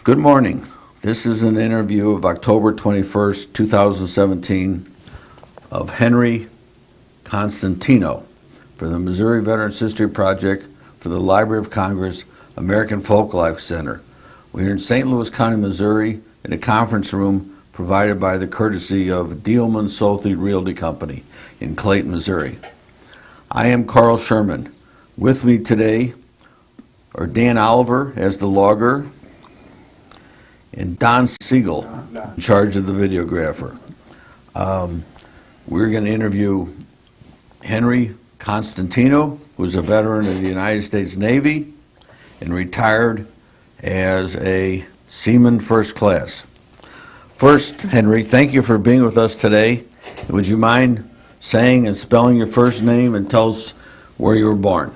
Good morning. This is an interview of October 21st, 2017 of Henry Constantino for the Missouri Veterans History Project for the Library of Congress American Folklife Center. We're in St. Louis County, Missouri in a conference room provided by the courtesy of Dielman Solthe Realty Company in Clayton, Missouri. I am Carl Sherman. With me today are Dan Oliver as the logger and Don Siegel in charge of the videographer. We're going to interview Henry Constantino, who's a veteran of the United States Navy and retired as a Seaman First Class. First, Henry, thank you for being with us today. Would you mind saying and spelling your first name and tell us where you were born?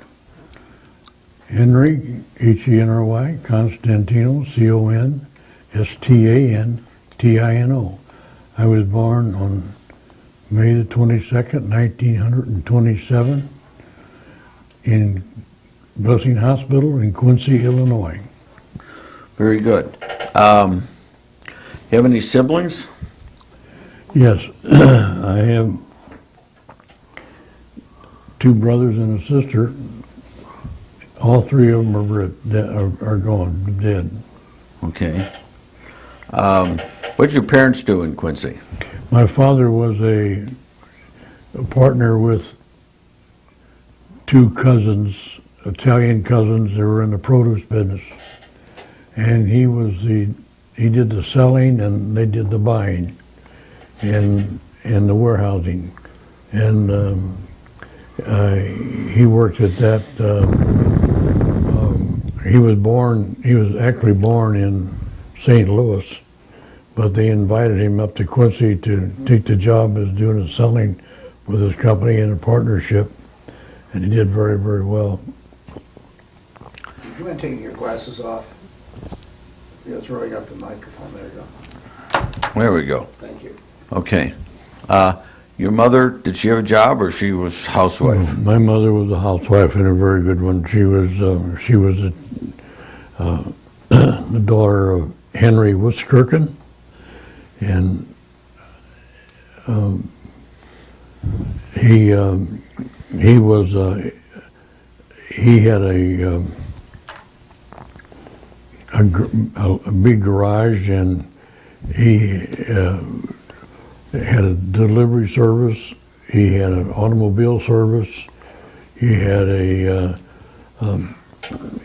Henry, Henry, Constantino, Constantino. I was born on May the 22nd, 1927 in Blessing Hospital in Quincy, Illinois. Very good. You have any siblings? Yes, I have two brothers and a sister. All three of them are gone, dead. Okay. What did your parents do in Quincy? My father was a partner with two cousins, Italian cousins that were in the produce business. And he did the selling and they did the buying and the warehousing. And he worked at that. He was actually born in St. Louis, but they invited him up to Quincy to take the job as doing the selling with his company in a partnership, and he did very, very well. Do you mind taking your glasses off? Yeah, it's rolling up the microphone. There you go. There we go. Thank you. Okay. Your mother, did she have a job or she was housewife? My mother was a housewife and a very good one. She was the daughter of Henry Wiskirchen, and he had a big garage, and he had a delivery service. He had an automobile service. He had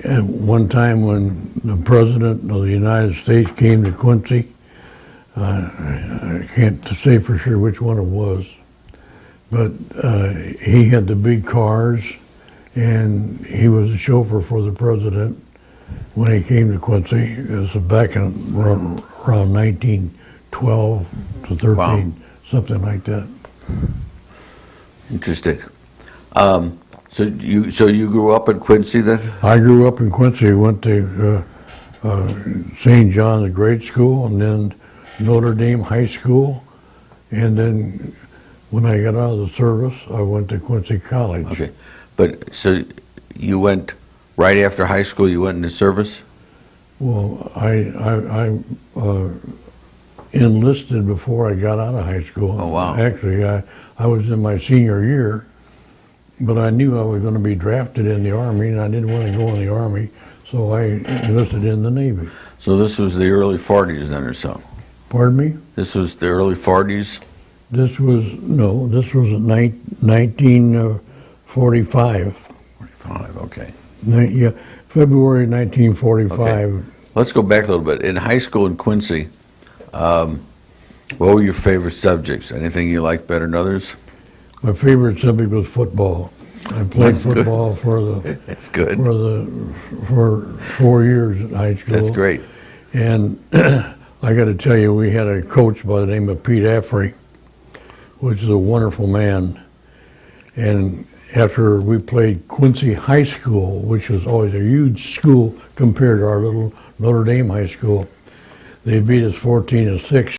at one time when the President of the United States came to Quincy, I can't say for sure which one it was, but he had the big cars, and he was a chauffeur for the President when he came to Quincy. It was back in around 1912 to 13, wow. Something like that. Interesting. So you grew up in Quincy then? I grew up in Quincy. Went to St. John the Great School, and then Notre Dame High School, and then when I got out of the service, I went to Quincy College. Okay, but so you went right after high school. You went into service. Well, I enlisted before I got out of high school. Oh wow! Actually, I was in my senior year. But I knew I was going to be drafted in the Army, and I didn't want to go in the Army, so I enlisted in the Navy. So this was the early 40s then or so? Pardon me? This was the early 40s? This was 1945. 45, okay. Yeah, February 1945. Okay. Let's go back a little bit. In high school in Quincy, what were your favorite subjects? Anything you liked better than others? My favorite subject was football. I played football for That's good. For 4 years at high school. That's great. And I got to tell you, we had a coach by the name of Pete Affrey, which is a wonderful man. And after we played Quincy High School, which was always a huge school compared to our little Notre Dame High School, they beat us 14-6.